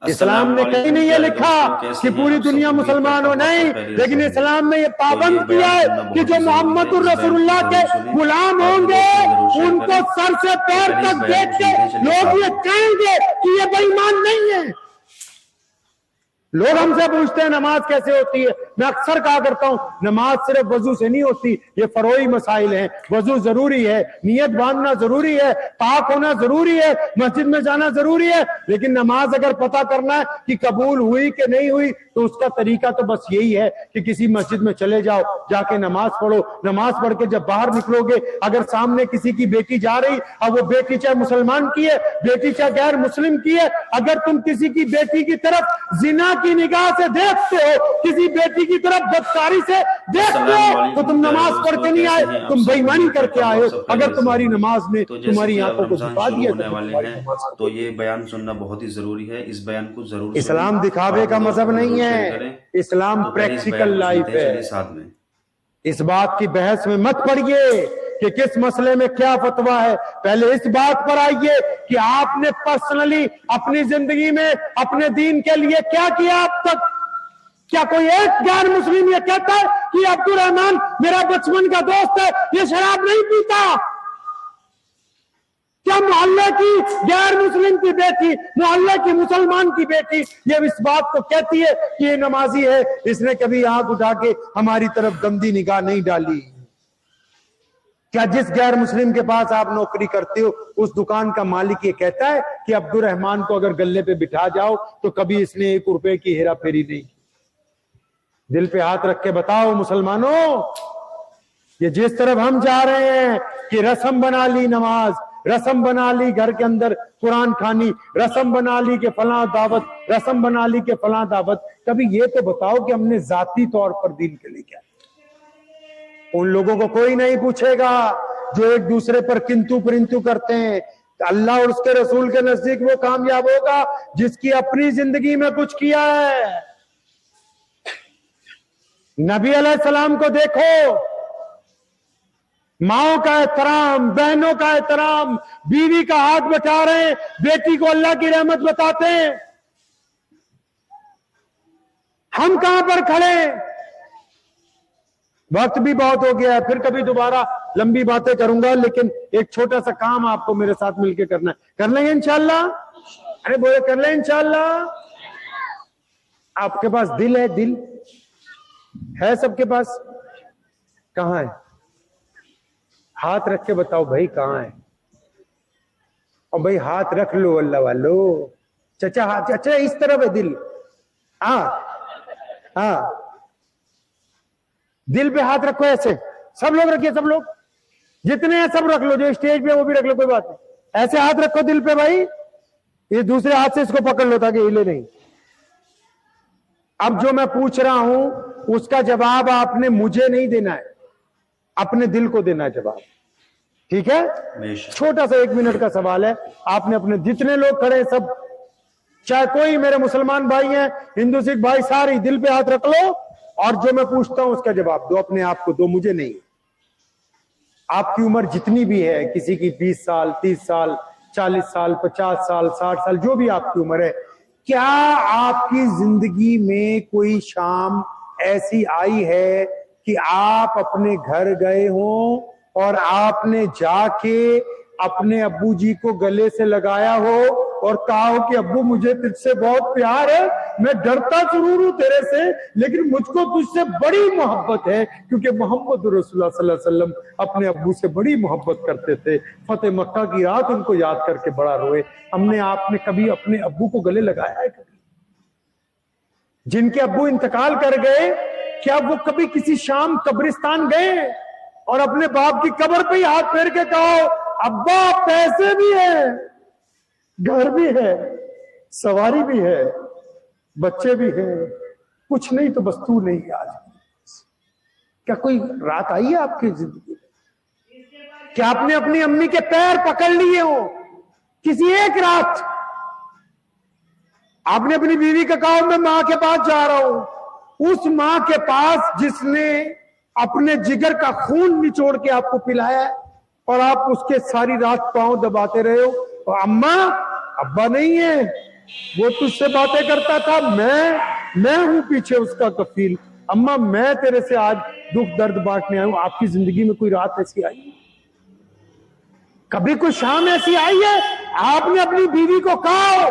इस्लाम ने कहीं नहीं ये लिखा कि पूरी दुनिया मुसलमान हो, नहीं, लेकिन इस्लाम ने ये पाबंद किया है कि जो मोहम्मद रसूलुल्लाह के गुलाम होंगे उनको सर से पैर तक देख के लोग ये कहेंगे कि ये बेईमान नहीं है। लोग हमसे पूछते हैं नमाज कैसे होती है, मैं अक्सर कहा करता हूं नमाज सिर्फ वजू से नहीं होती, ये फरोई मसाइल हैं। वजू जरूरी है, नियत बांधना जरूरी है, पाक होना जरूरी है, मस्जिद में जाना जरूरी है, लेकिन नमाज अगर पता करना है कि कबूल हुई कि नहीं हुई तो उसका तरीका तो बस यही है कि किसी मस्जिद में चले जाओ, जाके नमाज पढ़ो। नमाज पढ़ के जब बाहर निकलोगे, अगर सामने किसी की बेटी जा रही, अब वो बेटी चाहे मुसलमान की है, बेटी चाहे गैर मुस्लिम की है, अगर तुम किसी की बेटी की तरफ जिना की निगाह से देखते हो, किसी बेटी की तरफ बदकारी से देखते हो, तो तुम नमाज पढ़ के नहीं आए, तुम बेईमानी करके आए हो। अगर तुम्हारी नमाज में तुम्हारी आंखों को झुका दिया तो ये बयान सुनना बहुत ही जरूरी है। इस बयान को जरूर, इस्लाम दिखावे का मजहब नहीं है, इस्लाम प्रैक्टिकल लाइफ है। साथ में इस बात की बहस में मत पड़िए कि किस मसले में क्या फतवा है, पहले इस बात पर आइए कि आपने पर्सनली अपनी जिंदगी में अपने दीन के लिए क्या किया अब तक। क्या कोई एक गैर मुस्लिम ये कहता है कि अब्दुल रहमान मेरा बचपन का दोस्त है, ये शराब नहीं पीता? क्या मोहल्ले की गैर मुस्लिम की बेटी, मोहल्ले की मुसलमान की बेटी ये इस बात को कहती है कि ये नमाजी है, इसने कभी आंख उठा के हमारी तरफ गंदी निगाह नहीं डाली? क्या जिस गैर मुस्लिम के पास आप नौकरी करते हो उस दुकान का मालिक ये कहता है कि अब्दुल रहमान को अगर गले पे बिठा जाओ तो कभी इसने 1 रुपए की हेरा फेरी नहीं की? दिल पे हाथ रख के बताओ मुसलमानों, ये जिस तरफ हम जा रहे हैं कि रस्म बना ली नमाज, रस्म बना ली घर के अंदर कुरान खानी, रस्म बना ली के फलां दावत, रस्म बना ली के फलां दावत, कभी ये तो बताओ कि हमने जाती तौर पर दीन के लिए क्या? उन लोगों को कोई नहीं पूछेगा जो एक दूसरे पर किंतु परिंतु करते हैं। अल्लाह और उसके रसूल के नजदीक वो कामयाब होगा जिसकी अपनी जिंदगी में कुछ किया है। नबी अलैहिस्सलाम को देखो, माओ का एहतराम, बहनों का एहतराम, बीवी का हाथ बटा रहे हैं, बेटी को अल्लाह की रहमत बताते हैं। हम कहां पर खड़े? वक्त भी बहुत हो गया है, फिर कभी दोबारा लंबी बातें करूंगा, लेकिन एक छोटा सा काम आपको मेरे साथ मिलकर करना है। कर लेंगे इंशाल्लाह? अरे बोले कर ले इंशाल्लाह। आपके पास दिल है? दिल है सबके पास? कहां है? हाथ रख के बताओ भाई कहां है? और भाई हाथ रख लो अल्लाह वालो। चचा हाथ, अच्छा इस तरफ है दिल। हाँ दिल पे हाथ रखो ऐसे, सब लोग रखिए, सब लोग जितने हैं सब रख लो, जो स्टेज पे वो भी रख लो, कोई बात नहीं। ऐसे हाथ रखो दिल पे भाई, ये दूसरे हाथ से इसको पकड़ लो ताकि हिले नहीं। अब जो मैं पूछ रहा हूं उसका जवाब आपने मुझे नहीं देना है, अपने दिल को देना है जवाब, ठीक है? छोटा सा 1 मिनट का सवाल है, आपने अपने जितने लोग खड़े हैं सब, चाहे कोई मेरे मुसलमान भाई हैं, हिंदू सिख भाई, सारे दिल पे हाथ रख लो और जो मैं पूछता हूं उसका जवाब दो, अपने आप को दो, मुझे नहीं। आपकी उम्र जितनी भी है, किसी की 20 साल, 30 साल, 40 साल, 50 साल, 60 साल, जो भी आपकी उम्र है, क्या आपकी जिंदगी में कोई शाम ऐसी आई है कि आप अपने घर गए हो और आपने जाके अपने अब्बू जी को गले से लगाया हो और कहा हो कि अब्बू मुझे तुझसे बहुत प्यार है, मैं डरता जरूर हूं तेरे से लेकिन मुझको तुझसे बड़ी मोहब्बत है, क्योंकि मोहम्मद रसूलुल्लाह सल्लल्लाहु अलैहि वसल्लम अपने अब्बू से बड़ी मोहब्बत करते थे। फतेह मक्का की रात उनको याद करके बड़ा रोए। हमने आपने कभी अपने अब्बू को गले लगाया है? कभी जिनके अब्बू इंतकाल कर गए, क्या वो कभी किसी शाम कब्रिस्तान गए और अपने बाप की कब्र पे ही हाथ फेर के कहो अब्बा पैसे भी है, घर भी है, सवारी भी है, बच्चे भी हैं, कुछ नहीं तो बस तू नहीं आज? क्या कोई रात आई है आपकी जिंदगी में? क्या आपने अपनी अम्मी के पैर पकड़ लिए हो किसी एक रात? आपने अपनी बीवी का कहा मैं मां के पास जा रहा हूं, उस मां के पास जिसने अपने जिगर का खून निचोड़ के आपको पिलाया है और आप उसके सारी रात पांव दबाते रहे हो, तो अम्मा अब्बा नहीं है, वो तुझसे बातें करता था, मैं हूं पीछे उसका कफील। अम्मा मैं तेरे से आज दुख दर्द बांटने आया हूं। आपकी जिंदगी में कोई रात ऐसी आई है? कभी कोई शाम ऐसी आई है आपने अपनी बीवी को कहा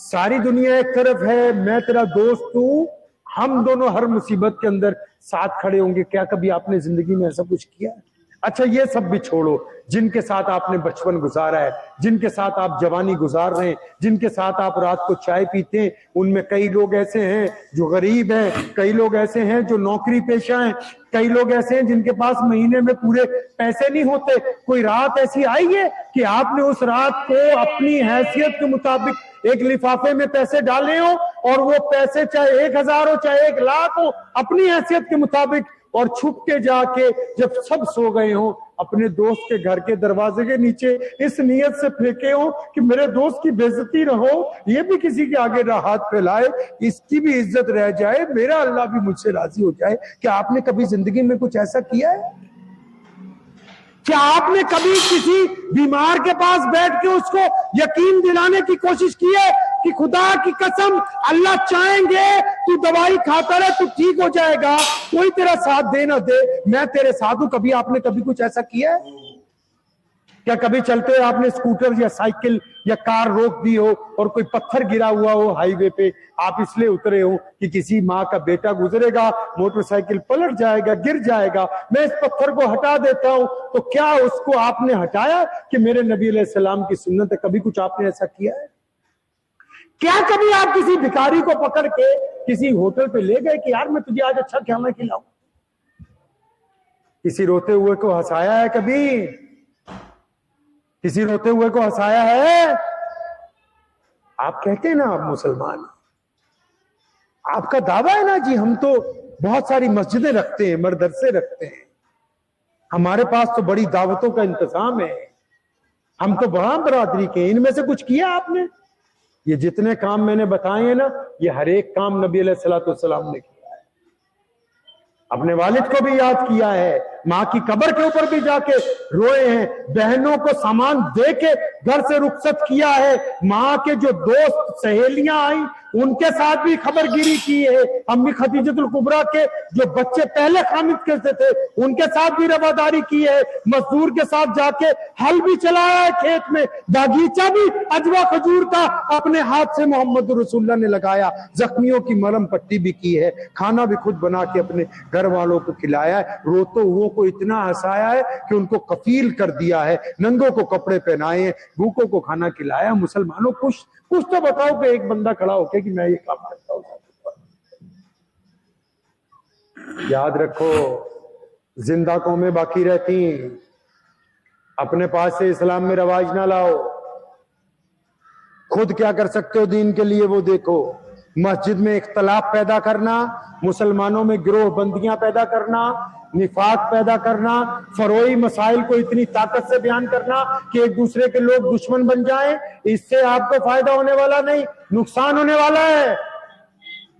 सारी दुनिया एक तरफ है, मैं तेरा दोस्त हूं, हम दोनों हर मुसीबत के अंदर साथ खड़े होंगे? क्या कभी आपने जिंदगी में ऐसा कुछ किया है? अच्छा ये सब भी छोड़ो, जिनके साथ आपने बचपन गुजारा है, जिनके साथ आप जवानी गुजार रहे हैं, जिनके साथ आप रात को चाय पीते हैं, उनमें कई लोग ऐसे हैं जो गरीब हैं, कई लोग ऐसे हैं जो नौकरी पेशा हैं, कई लोग ऐसे हैं जिनके पास महीने में पूरे पैसे नहीं होते। कोई रात ऐसी आई है कि आपने उस रात को अपनी हैसियत के मुताबिक एक लिफाफे में पैसे डाले हो और वो पैसे चाहे 1000 हो चाहे 1,00,000 हो, अपनी हैसियत के मुताबिक, और छुप के जाके जब सब सो गए हो अपने दोस्त के घर के दरवाजे के नीचे इस नियत से फेंके हो कि मेरे दोस्त की बेइज्जती रहो, ये भी किसी के आगे हाथ फैलाए, इसकी भी इज्जत रह जाए, मेरा अल्लाह भी मुझसे राजी हो जाए। क्या आपने कभी जिंदगी में कुछ ऐसा किया है? क्या आपने कभी किसी बीमार के पास बैठ के उसको यकीन दिलाने की कोशिश की है कि खुदा की कसम अल्लाह चाहेंगे तू दवाई खाता रहे, तू ठीक हो जाएगा, कोई तेरा साथ दे ना दे, मैं तेरे साथ हूं? कभी आपने कभी कुछ ऐसा किया है? क्या कभी चलते हुए आपने स्कूटर या साइकिल या कार रोक दी हो और कोई पत्थर गिरा हुआ हो हाईवे पे, आप इसलिए उतरे हो कि किसी माँ का बेटा गुजरेगा, मोटरसाइकिल पलट जाएगा, गिर जाएगा, मैं इस पत्थर को हटा देता हूं, तो क्या उसको आपने हटाया कि मेरे नबी अलैहि सलाम की सुन्नत है? कभी कुछ आपने ऐसा किया है? क्या कभी आप किसी भिखारी को पकड़ के किसी होटल पे ले गए कि यार मैं तुझे आज अच्छा खाना खिलाऊं? किसी रोते हुए को हंसाया है कभी? किसी रोते हुए को हंसाया है? आप कहते हैं ना आप मुसलमान, आपका दावा है ना जी हम तो बहुत सारी मस्जिदें रखते हैं, मदरसे रखते हैं, हमारे पास तो बड़ी दावतों का इंतजाम है, हम तो बड़ा बरादरी के, इनमें से कुछ किया आपने? ये जितने काम मैंने बताए हैं ना, ये हर एक काम नबी अलैहिस्सलाम ने किया है। अपने वालिद को भी याद किया है, माँ की कब्र के ऊपर भी जाके रोए हैं, बहनों को सामान दे के घर से रुखसत किया है, माँ के जो दोस्त सहेलियां आई उनके साथ भी खबरगिरी की है, अम्मी खदीजतुल कुबरा के जो बच्चे पहले खामिद करते थे उनके साथ भी रवादारी की है, मजदूर के साथ जाके हल भी चलाया है खेत में, बागीचा भी अजवा खजूर का अपने हाथ से मोहम्मद रसूलुल्लाह ने लगाया, जख्मियों की मरहम पट्टी भी की है, खाना भी खुद बना के अपने घर वालों को खिलाया है, रोते हुओं को इतना हंसाया है कि उनको कफील कर दिया है, नंगों को कपड़े पहनाए हैं, भूखों को खाना खिलाया। मुसलमानों कुछ तो बताओ कि एक बंदा खड़ा होके कि मैं ये काम करता हूं। याद रखो जिंदा कौमें बाकी रहती, अपने पास से इस्लाम में रवाज ना लाओ, खुद क्या कर सकते हो दीन के लिए वो देखो। मस्जिद में इख्तलाफ पैदा करना, मुसलमानों में गिरोह बंदियां पैदा करना, निफाक पैदा करना, फरोई मसाइल को इतनी ताकत से बयान करना कि एक दूसरे के लोग दुश्मन बन जाएं, इससे आपको फायदा होने वाला नहीं, नुकसान होने वाला है।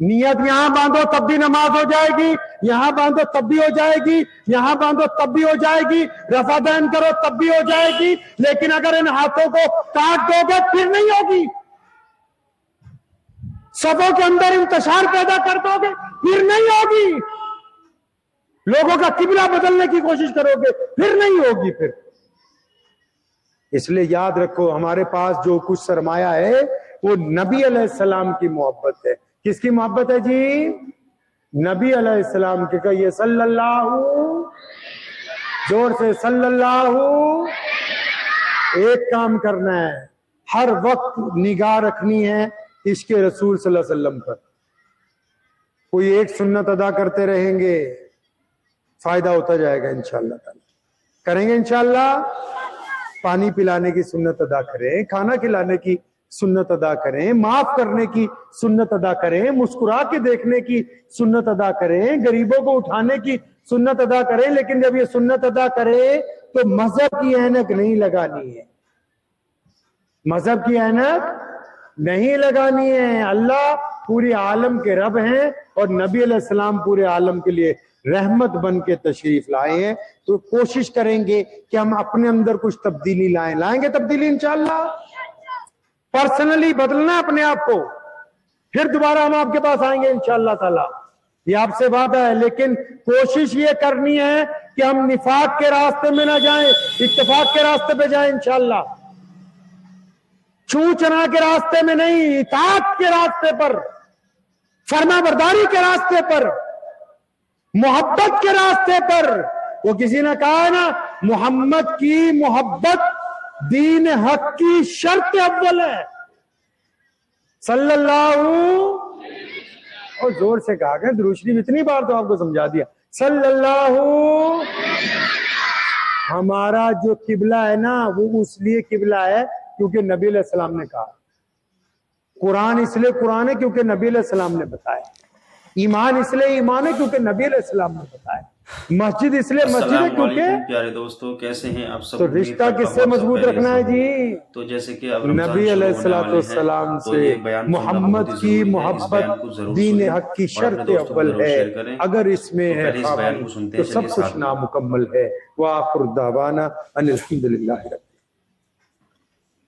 नियत यहां बांधो तब भी नमाज हो जाएगी, यहां बांधो तब भी हो जाएगी, यहां बांधो तब भी हो जाएगी, रफादान करो तब भी हो जाएगी, लेकिन अगर इन हाथों को काट दोगे फिर नहीं होगी। सबों के अंदर इंतशार पैदा कर दोगे फिर नहीं होगी। लोगों का किबला बदलने की कोशिश करोगे फिर नहीं होगी। फिर इसलिए याद रखो हमारे पास जो कुछ सरमाया है वो नबी अलैहिस्सलाम की मोहब्बत है। किसकी मोहब्बत है जी? नबी अलैहिस्सलाम की। कहिए सल्लल्लाहु, जोर से सल्लल्लाहु। एक काम करना है, हर वक्त निगाह रखनी है इश्क़ रसूल सल्लल्लाहु अलैहि वसल्लम पर। कोई एक सुन्नत अदा करते रहेंगे, फायदा होता जाएगा इंशाअल्लाह ताला। करेंगे इंशाअल्लाह। पानी पिलाने की सुन्नत अदा करें, खाना खिलाने की सुन्नत अदा करें, माफ करने की सुन्नत अदा करें, मुस्कुरा के देखने की सुन्नत अदा करें, गरीबों को उठाने की सुन्नत अदा करें। लेकिन जब ये सुन्नत अदा करें तो मजहब की ऐनक नहीं लगानी है, मजहब की ऐनक नहीं लगानी है। अल्लाह पूरे आलम के रब हैं और नबी अलैहिस्सलाम पूरे आलम के लिए रहमत बन के तशरीफ लाए हैं। तो कोशिश करेंगे कि हम अपने अंदर कुछ तब्दीली लाएंगे तब्दीली इंशाअल्लाह। पर्सनली बदलना है अपने आप को। फिर दोबारा हम आपके पास आएंगे इंशाअल्लाह ताला, ये आपसे वादा है। लेकिन कोशिश ये करनी है कि हम निफाक के रास्ते में ना जाएं, इत्तेफाक के रास्ते पे जाएं इंशाअल्लाह। चूचना के रास्ते में नहीं, इताअत के रास्ते पर, फरमाबरदारी के रास्ते पर, मोहब्बत के रास्ते पर। वो किसी ने कहा ना, मोहम्मद की मोहब्बत दीन हक की शर्त अव्वल है। सल्लल्लाहु, और जोर से कहा गया, दुरूद शरीफ इतनी बार तो आपको समझा दिया। सल्लल्लाहु, हमारा जो किबला है ना, वो इसलिए किबला है क्योंकि नबी अलैहि सलाम ने कहा। कुरान इसलिए कुरान है क्योंकि नबी अलैहि सलाम ने बताया। ईमान इसलिए ईमान है क्योंकि नबी अलैहि सलाम ने बताया। मस्जिद इसलिए मस्जिद है क्योंकि, प्यारे दोस्तों कैसे हैं आप सब? तो रिश्ता किससे मजबूत रखना है जी? तो जैसे कि अब नबी अलैहिस्सलाम से मोहम्मद की मोहब्बत दीन हक की शर्त अव्वल है। अगर इसमें है तो सब कुछ नामुकम्मल है। व आखिर दावाना अनिल हम्दुलिल्लाह।